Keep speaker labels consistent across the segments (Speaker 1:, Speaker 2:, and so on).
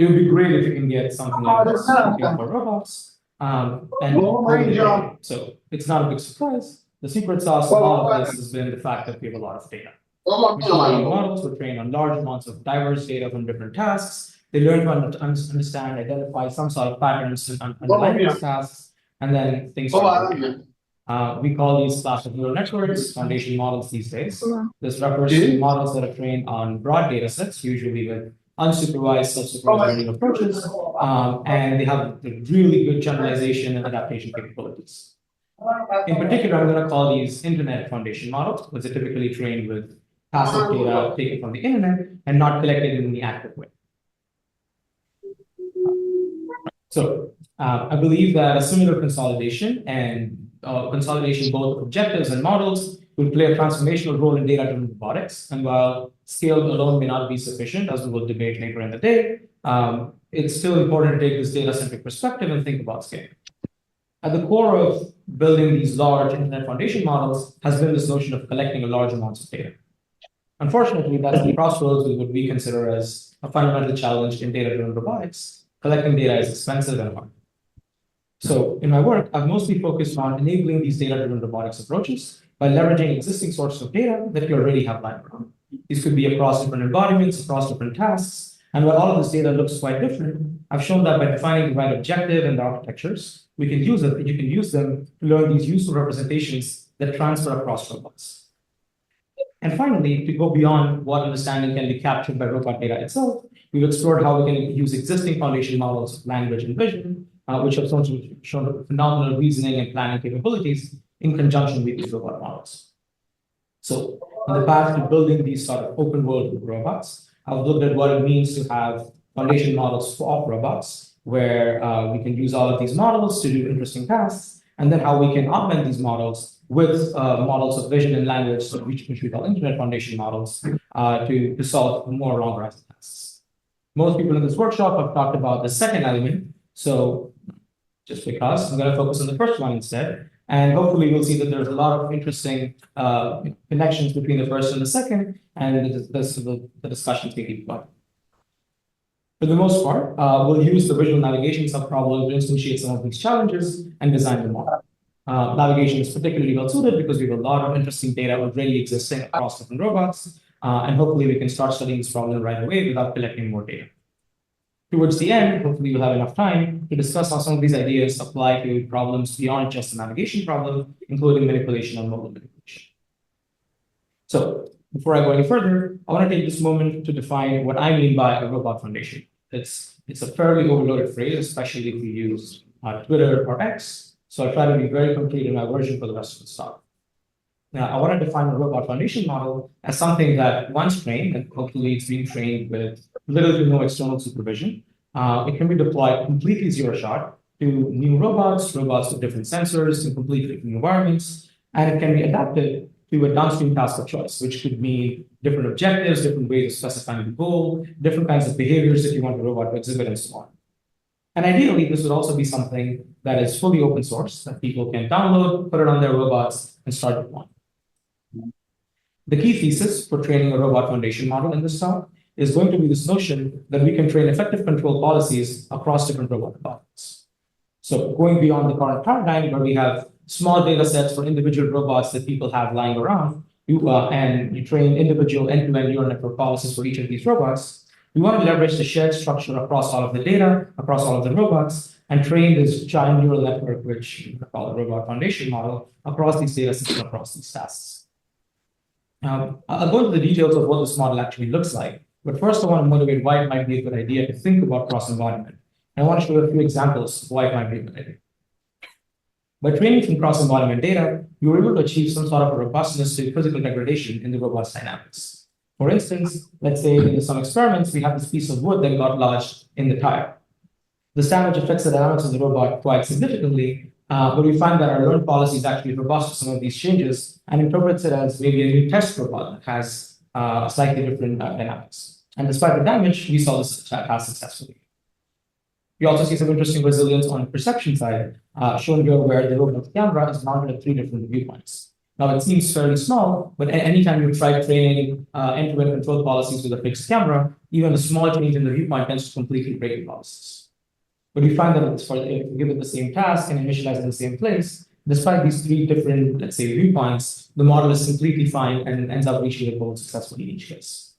Speaker 1: it would be great if you can get something like this for robots. So it's not a big surprise. The secret sauce of all of this has been the fact that we have a lot of data. Machine models were trained on large amounts of diverse data from different tasks. They learn to understand, identify some sort of patterns underlying these tasks, and then things start working. We call these class of neural networks foundation models these days. This refers to models that are trained on broad data sets, usually with unsupervised, self-supervised learning approaches, and they have really good generalization and adaptation capabilities. In particular, I'm going to call these internet foundation models, because they're typically trained with passive data taken from the internet and not collected in the active way. So I believe that a similar consolidation and consolidation both of objectives and models will play a transformational role in data-driven robotics. And while scale alone may not be sufficient, as we will debate later in the day, it's still important to take this data-centric perspective and think about scale. At the core of building these large internet foundation models has been this notion of collecting a large amounts of data. Unfortunately, that's the crossroads with what we consider as a fundamental challenge in data-driven robotics. Collecting data is expensive and hard. So in my work, I've mostly focused on enabling these data-driven robotics approaches by leveraging existing sources of data that we already have lying around. These could be across different environments, across different tasks. And while all of this data looks quite different, I've shown that by defining the right objective and the architectures, you can use them to learn these useful representations that transfer across robots. And finally, to go beyond what understanding can be captured by robot data itself, we've explored how we can use existing foundation models of language and vision, which have shown phenomenal reasoning and planning capabilities in conjunction with these robot models. So on the path to building these sort of open world robots, I've looked at what it means to have foundation models for robots, where we can use all of these models to do interesting tasks, and then how we can augment these models with models of vision and language, so which we call internet foundation models, to solve more long horizon tasks. Most people in this workshop have talked about the second element, so just because I'm going to focus on the first one instead, and hopefully we'll see that there's a lot of interesting connections between the first and the second, and the discussions we keep going. For the most part, we'll use the visual navigation subproblem to instantiate some of these challenges and design the model. Navigation is particularly well suited because we have a lot of interesting data already existing across different robots, and hopefully we can start studying this problem right away without collecting more data. Towards the end, hopefully we'll have enough time to discuss how some of these ideas apply to problems beyond just the navigation problem, including manipulation and modal manipulation. So before I go any further, I want to take this moment to define what I mean by a robot foundation. It's a fairly overloaded phrase, especially if you use Twitter or X. So I'll try to be very complete in my version for the rest of the talk. Now, I want to define a robot foundation model as something that once trained, and hopefully it's being trained with little to no external supervision, it can be deployed completely zero shot to new robots with different sensors in completely different environments, and it can be adapted to a downstream task of choice, which could mean different objectives, different ways of specifying the goal, different kinds of behaviors that you want the robot to exhibit, and so on. And ideally, this would also be something that is fully open source, that people can download, put it on their robots, and start deploying. The key thesis for training a robot foundation model in this talk is going to be this notion that we can train effective control policies across different robot environments. So going beyond the current paradigm where we have small data sets for individual robots that people have lying around, and you train individual end-to-end neural network policies for each of these robots, we want to leverage the shared structure across all of the data, across all of the robots, and train this giant neural network, which we call a robot foundation model, across these data sets and across these tasks. I'll go into the details of what this model actually looks like, but first I want to motivate why it might be a good idea to think about cross-embodiment. I want to show you a few examples of why it might be a good idea. By training from cross-embodiment data, you were able to achieve some sort of a robustness to physical degradation in the robot's dynamics. For instance, let's say in some experiments, we have this piece of wood that got lodged in the tire. This damage affects the dynamics of the robot quite significantly, but we find that our learned policy is actually robust to some of these changes and interprets it as maybe a new test robot that has slightly different dynamics. And despite the damage, we saw this task successfully. We also see some interesting resilience on the perception side, shown here where the robot's camera is mounted at 3 different viewpoints. Now, it seems fairly small, but anytime you try training end-to-end control policies with a fixed camera, even a small change in the viewpoint tends to completely break the policies. But we find that if you give it the same task and initialize in the same place, despite these three different, let's say, viewpoints, the model is completely fine and ends up reaching the goal successfully in each case.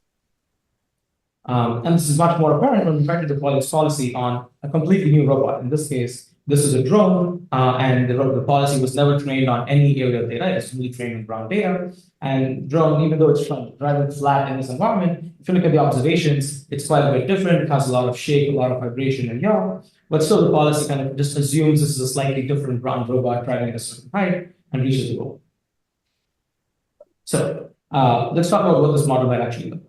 Speaker 1: And this is much more apparent when we try to deploy this policy on a completely new robot. In this case, this is a drone, and the policy was never trained on any aerial data. It's only trained on ground data. And drone, even though it's rather flat in this environment, if you look at the observations, it's quite a bit different. It has a lot of shake, a lot of vibration and yaw. But still, the policy kind of just assumes this is a slightly different ground robot driving at a certain height and reaches the goal. So let's talk about what this model might actually look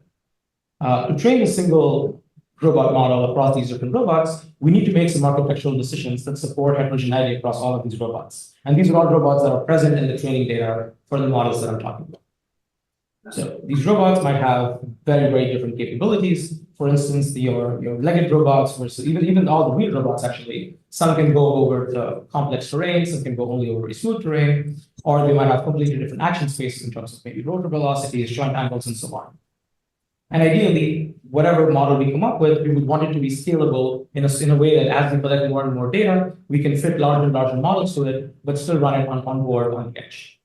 Speaker 1: like. To train a single robot model across these different robots, we need to make some architectural decisions that support heterogeneity across all of these robots. And these are all robots that are present in the training data for the models that I'm talking about. So these robots might have very, very different capabilities. For instance, your legged robots versus even all the wheeled robots, actually, some can go over the complex terrain, some can go only over a smooth terrain, or they might have completely different action spaces in terms of maybe rotor velocities, joint angles, and so on. And ideally, whatever model we come up with, we would want it to be scalable in a way that as we collect more and more data, we can fit larger and larger models to it, but still run it on board on the edge.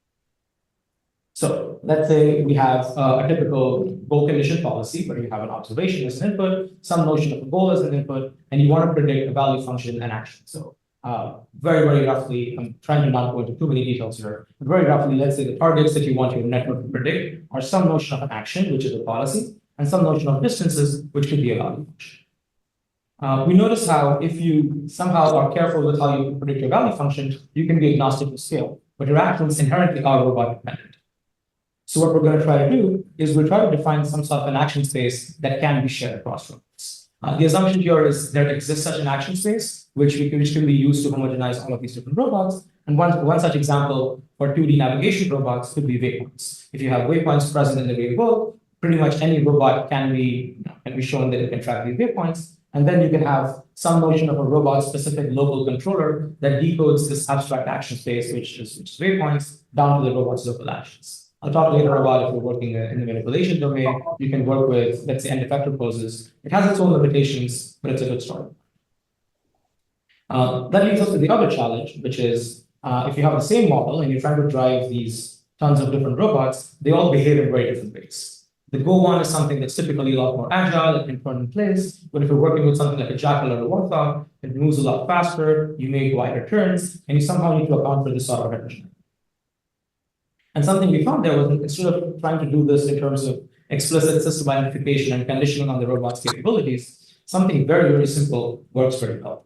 Speaker 1: So let's say we have a typical goal condition policy where you have an observation as an input, some notion of a goal as an input, and you want to predict a value function and action. So very, very roughly, I'm trying to not go into too many details here, but very roughly, let's say the targets that you want your network to predict are some notion of an action, which is a policy, and some notion of distances, which could be a value function. We notice how if you somehow are careful with how you predict your value function, you can be agnostic to scale, but your actions inherently are robot dependent. So what we're going to try to do is we'll try to define some sort of an action space that can be shared across robots. The assumption here is there exists such an action space, which can be used to homogenize all of these different robots. And one such example for 2D navigation robots could be waypoints. If you have waypoints present in the real world, pretty much any robot can be shown that it can track these waypoints. And then you can have some notion of a robot-specific local controller that decodes this abstract action space, which is waypoints, down to the robot's local actions. I'll talk later about if you're working in the manipulation domain, you can work with, let's say, end effector poses. It has its own limitations, but it's a good start. That leads us to the other challenge, which is if you have the same model and you're trying to drive these tons of different robots, they all behave in very different ways. The Go one is something that's typically a lot more agile, it can turn in place, but if you're working with something like a Jackal or a Warthog, it moves a lot faster, you make wider turns, and you somehow need to account for this sort of heterogeneity. And something we found there was, instead of trying to do this in terms of explicit system identification and conditioning on the robot's capabilities, something very, very simple works very well.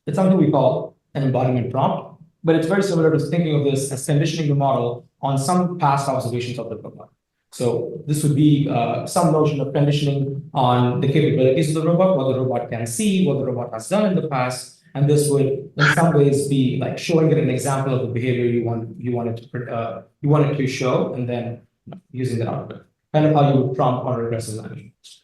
Speaker 1: It's something we call an embodiment prompt, but it's very similar to thinking of this as conditioning the model on some past observations of the robot. So this would be some notion of conditioning on the capabilities of the robot, what the robot can see, what the robot has done in the past. And this would, in some ways, be like showing it an example of the behavior you wanted to show, and then using that output, kind of how you would prompt on regressive language.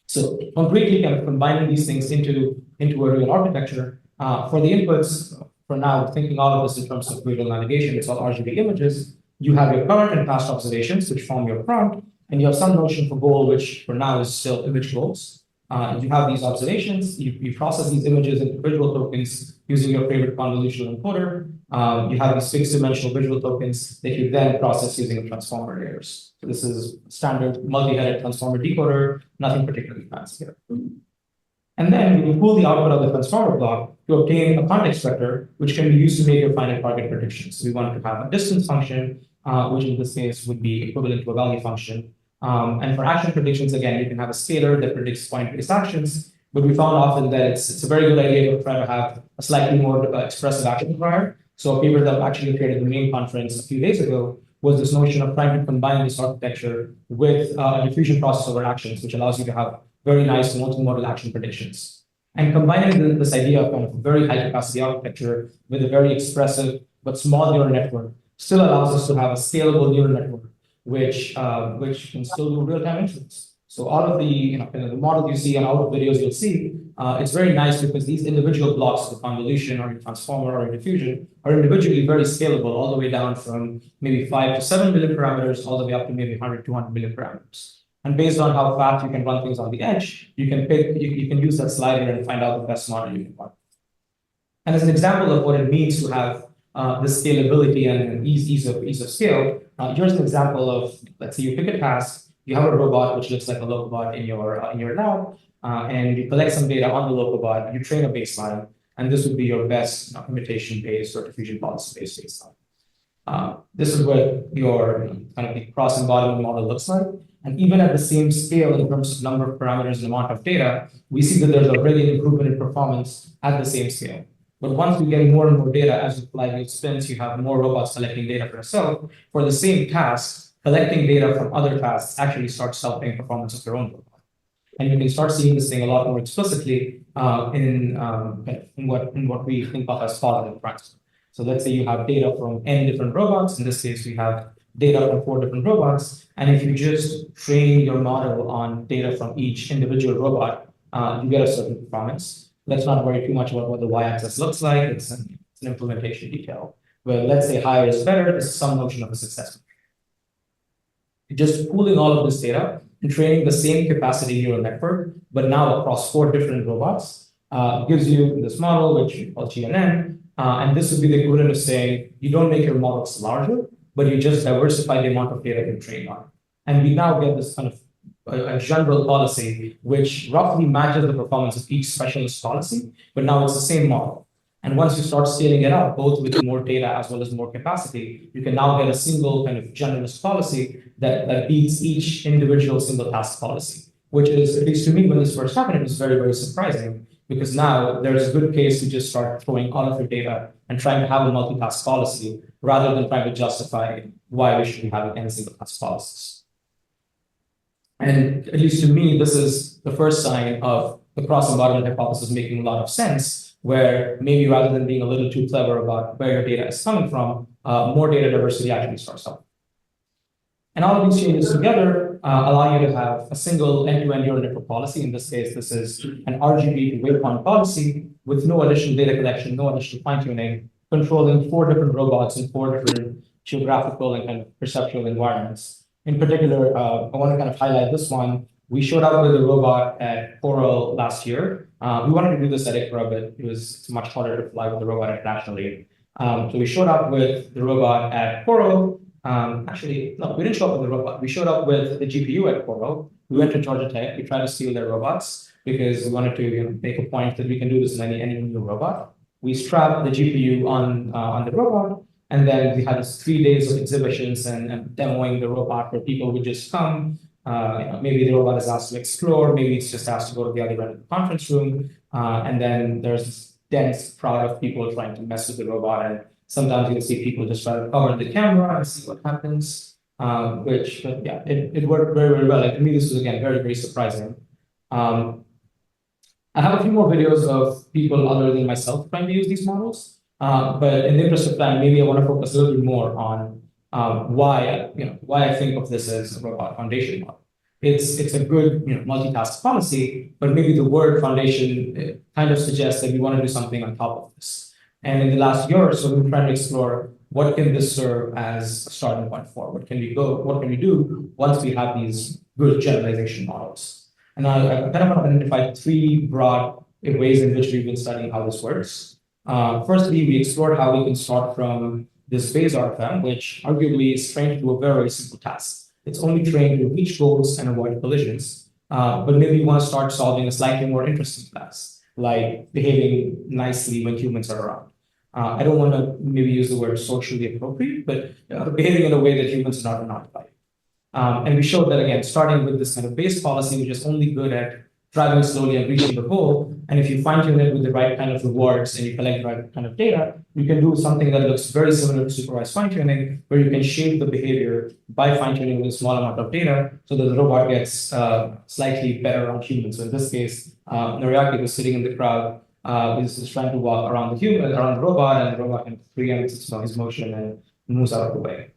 Speaker 1: So concretely, kind of combining these things into a real architecture for the inputs. For now, thinking all of this in terms of visual navigation, it's all RGB images. You have your current and past observations, which form your prompt, and you have some notion for goal, which for now is still image goals. You have these observations, you process these images into visual tokens using your favorite convolutional encoder. You have these fixed dimensional visual tokens that you then process using transformer layers. So this is standard multi-headed transformer decoder, nothing particularly fancy here. And then you pull the output of the transformer block to obtain a context vector, which can be used to make your finite target predictions. So we want to have a distance function, which in this case would be equivalent to a value function. And for action predictions, again, you can have a scalar that predicts point-based actions, but we found often that it's a very good idea to try to have a slightly more expressive action prior. So a paper that actually appeared at the main conference a few days ago was this notion of trying to combine this architecture with a diffusion process over actions, which allows you to have very nice multimodal action predictions. And combining this idea of kind of a very high capacity architecture with a very expressive but small neural network still allows us to have a scalable neural network which can still do real-time inference. So all of the, kind of the model you see and all the videos you'll see, it's very nice because these individual blocks of the convolution or your transformer or your diffusion are individually very scalable all the way down from maybe 5 to 7 billion parameters all the way up to maybe 100, 200 billion parameters. And based on how fast you can run things on the edge, you can use that slider and find out the best model you can run. And as an example of what it means to have the scalability and ease of scale, here's an example of, let's say you pick a task, you have a robot which looks like a Locobot in your lab, and you collect some data on the Locobot, you train a baseline, and this would be your best imitation-based or diffusion policy-based baseline. This is what your kind of the cross-embodiment model looks like. And even at the same scale in terms of number of parameters and amount of data, we see that there's already an improvement in performance at the same scale. But once we get more and more data, as the flywheel spins, you have more robots collecting data for yourself. For the same task, collecting data from other tasks actually starts helping performance of your own robot. And you can start seeing this thing a lot more explicitly in what we think of as positive transfer. So let's say you have data from n different robots. In this case, we have data from 4 different robots. And if you just train your model on data from each individual robot, you get a certain performance. Let's not worry too much about what the y-axis looks like. It's an implementation detail. But let's say higher is better. This is some notion of a success. Just pooling all of this data and training the same capacity neural network, but now across 4 different robots, gives you this model, which we call GNN. And this would be the equivalent of saying, you don't make your models larger, but you just diversify the amount of data you train on. And we now get this kind of a general policy, which roughly matches the performance of each specialist policy, but now it's the same model. And once you start scaling it up, both with more data as well as more capacity, you can now get a single kind of generalist policy that beats each individual single task policy, which is, at least to me, when this first happened, it was very, very surprising, because now there's a good case to just start throwing all of your data and trying to have a multitask policy rather than trying to justify why we should be having any single task policies. And at least to me, this is the first sign of the cross-embodiment hypothesis making a lot of sense, where maybe rather than being a little too clever about where your data is coming from, more data diversity actually starts up. And all of these changes together allow you to have a single end-to-end neural network policy. In this case, this is an RGB to waveform policy with no additional data collection, no additional fine-tuning, controlling 4 different robots in 4 different geographical and kind of perceptual environments. In particular, I want to kind of highlight this one. We showed up with a robot at Coral last year. We wanted to do this at ICRA, but it's much harder to fly with the robot internationally. So we showed up with the robot at Coral. Actually, no, we didn't show up with the robot. We showed up with the GPU at Coral. We went to Georgia Tech. We tried to steal their robots because we wanted to make a point that we can do this in any new robot. We strapped the GPU on the robot. And then we had 3 days of exhibitions and demoing the robot where people would just come. Maybe the robot is asked to explore, maybe it's just asked to go to the other end of the conference room. And then there's this dense crowd of people trying to mess with the robot. And sometimes you'll see people just try to cover the camera and see what happens, it worked very, very well. Like, to me, this was, again, very, very surprising. I have a few more videos of people other than myself trying to use these models. But in the interest of time, maybe I want to focus a little bit more on why I think of this as a robot foundation model. It's a good multitask policy, but maybe the word foundation kind of suggests that we want to do something on top of this. And in the last year or so, we've been trying to explore what can this serve as a starting point for? What can we do once we have these good generalization models? And I kind of identified 3 broad ways in which we've been studying how this works. Firstly, we explored how we can start from this base RFM, which arguably is trained to do a very, very simple task. It's only trained to reach goals and avoid collisions. But maybe you want to start solving a slightly more interesting task, like behaving nicely when humans are around. I don't want to maybe use the word socially appropriate, but behaving in a way that humans are not by. And we showed that, again, starting with this kind of base policy, which is only good at driving slowly and reaching the goal. And if you fine-tune it with the right kind of rewards and you collect the right kind of data, you can do something that looks very similar to supervised fine-tuning, where you can shape the behavior by fine-tuning with a small amount of data so that the robot gets slightly better on humans. So in this case, Noriaki was sitting in the crowd, is trying to walk around the robot, and the robot can preempt his motion and moves out of the way.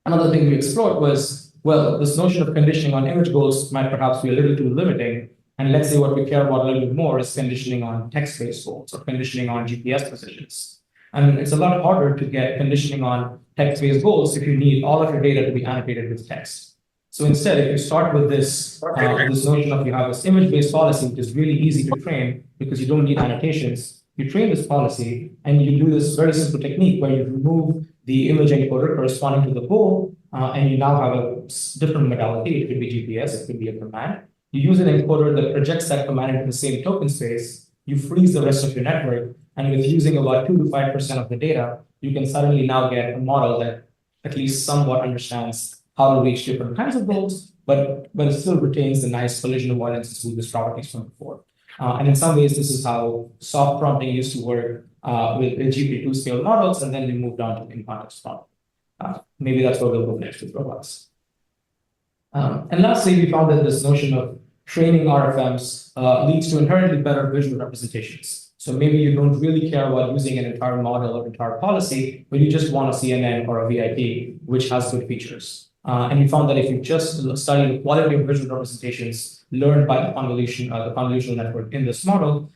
Speaker 1: Another thing we explored was well, this notion of conditioning on image goals might perhaps be a little too limiting. And let's say what we care about a little bit more is conditioning on text-based goals or conditioning on GPS positions. And it's a lot harder to get conditioning on text-based goals if you need all of your data to be annotated with text. So instead, if you start with this notion of you have this image-based policy, which is really easy to train because you don't need annotations, you train this policy and you do this very simple technique where you remove the image encoder corresponding to the goal, and you now have a different modality. It could be GPS, it could be a command. You use an encoder that projects that command into the same token space, you freeze the rest of your network, and with using about 2 to 5% of the data, you can suddenly now get a model that at least somewhat understands how to reach different kinds of goals, but it still retains the nice collision avoidance and smoothness properties from before. And in some ways, this is how soft prompting used to work with GPT-2 scale models, and then we moved on to in-context prompting. Maybe that's where we'll go next with robots. And lastly, we found that this notion of training RFMs leads to inherently better visual representations. So maybe you don't really care about using an entire model or entire policy, but you just want a CNN or a VIP, which has good features. And we found that if you just study the quality of visual representations learned by the convolutional network in this model,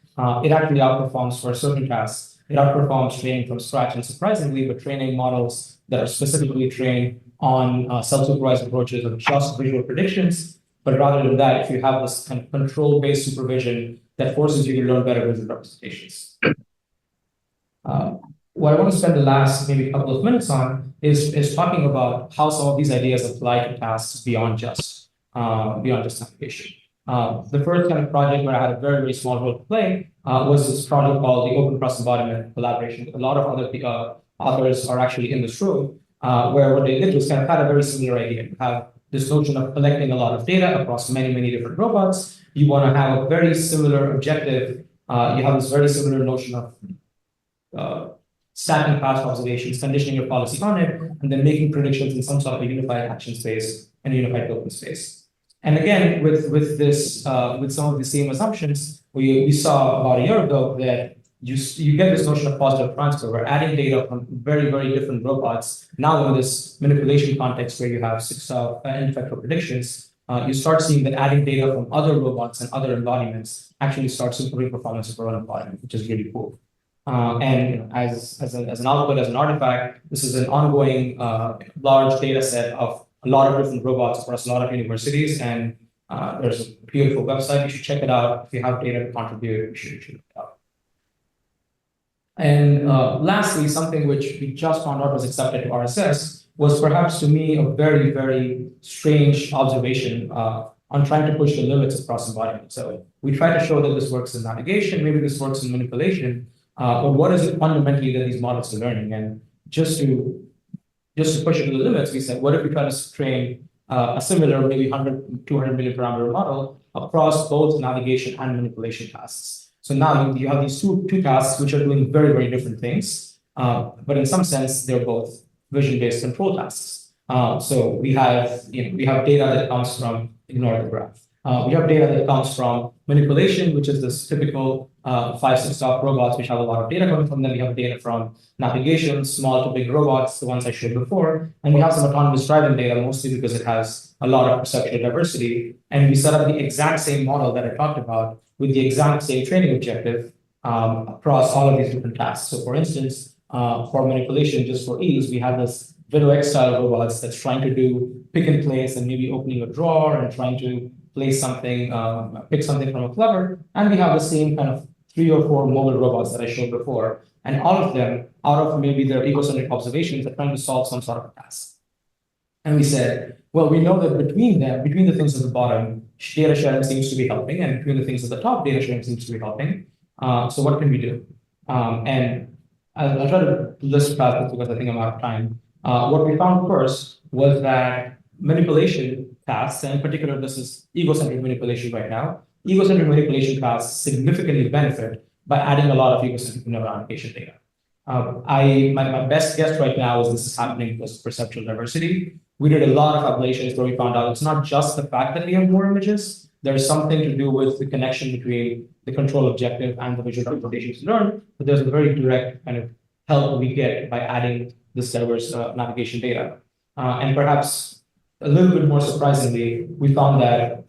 Speaker 1: it actually outperforms for certain tasks. It outperforms training from scratch, and surprisingly, but training models that are specifically trained on self-supervised approaches of just visual predictions. But rather than that, if you have this kind of control-based supervision that forces you to learn better visual representations. What I want to spend the last maybe couple of minutes on is talking about how some of these ideas apply to tasks beyond just navigation. The first kind of project where I had a very, very small role to play was this project called the Open Cross Embodiment collaboration. A lot of other authors are actually in this room, where what they did was kind of had a very similar idea. You have this notion of collecting a lot of data across many, many different robots. You want to have a very similar objective. You have this very similar notion of stacking past observations, conditioning your policy on it, and then making predictions in some sort of a unified action space and a unified token space. And again, with some of the same assumptions, we saw about a year ago that you get this notion of positive transfer. We're adding data from very, very different robots. Now in this manipulation context where you have 6 in-effect predictions, you start seeing that adding data from other robots and other embodiments actually starts improving performance of our own embodiment, which is really cool. And as an output, as an artifact, this is an ongoing large data set of a lot of different robots across a lot of universities. And there's a beautiful website. You should check it out. If you have data to contribute, you should check it out. And lastly, something which we just found out was accepted to RSS was perhaps to me a very, very strange observation on trying to push the limits across embodiment. So we try to show that this works in navigation, maybe this works in manipulation, but what is it fundamentally that these models are learning? And just to push it to the limits, we said, what if we try to train a similar, maybe 100, 200 million parameter model across both navigation and manipulation tasks? So now you have these two tasks which are doing very, very different things, but in some sense, they're both vision-based control tasks. So we have data that comes from ignore the graph. We have data that comes from manipulation, which is this typical 5-6 stop robots, which have a lot of data coming from them. We have data from navigation, small to big robots, the ones I showed before. And we have some autonomous driving data, mostly because it has a lot of perceptual diversity. And we set up the exact same model that I talked about with the exact same training objective across all of these different tasks. So for instance, for manipulation, just for ease, we have this VidOX style robots that's trying to do pick and place and maybe opening a drawer and trying to place something, pick something from a clever. And we have the same kind of 3 or 4 mobile robots that I showed before. And all of them, out of maybe their egocentric observations, are trying to solve some sort of a task. And we said, well, we know that between the things at the bottom, data sharing seems to be helping, and between the things at the top, data sharing seems to be helping. So what can we do? And I'll try to list fast because I think I'm out of time. What we found first was that manipulation tasks, and in particular, this is egocentric manipulation right now, egocentric manipulation tasks significantly benefit by adding a lot of egocentric annotation data. My best guess right now is this is happening because of perceptual diversity. We did a lot of ablations where we found out it's not just the fact that we have more images. There's something to do with the connection between the control objective and the visual representations learned, but there's a very direct kind of help we get by adding this diverse navigation data. And perhaps a little bit more surprisingly, we found that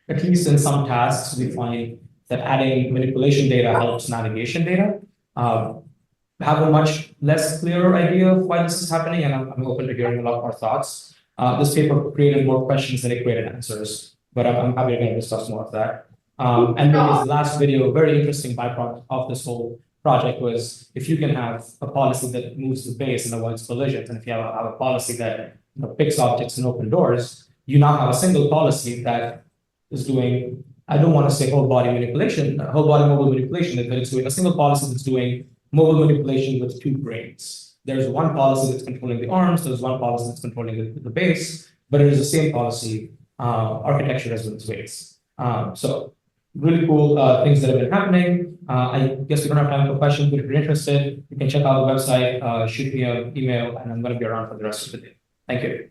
Speaker 1: at least in some tasks, we find that adding manipulation data helps navigation data. Have a much less clear idea of why this is happening, and I'm open to hearing a lot more thoughts. This paper created more questions than it created answers, but I'm happy to discuss more of that. And then this last video, very interesting byproduct of this whole project was if you can have a policy that moves the base and avoids collisions, and if you have a policy that picks objects and open doors, you now have a single policy that is doing, I don't want to say whole body manipulation, whole body mobile manipulation, but it's doing a single policy that's doing mobile manipulation with two brains. There's one policy that's controlling the arms, there's one policy that's controlling the base, but it is the same policy architecture as with its weights. So really cool things that have been happening. I guess we don't have time for questions, but if you're interested, you can check out the website, shoot me an email, and I'm going to be around for the rest of the day. Thank you.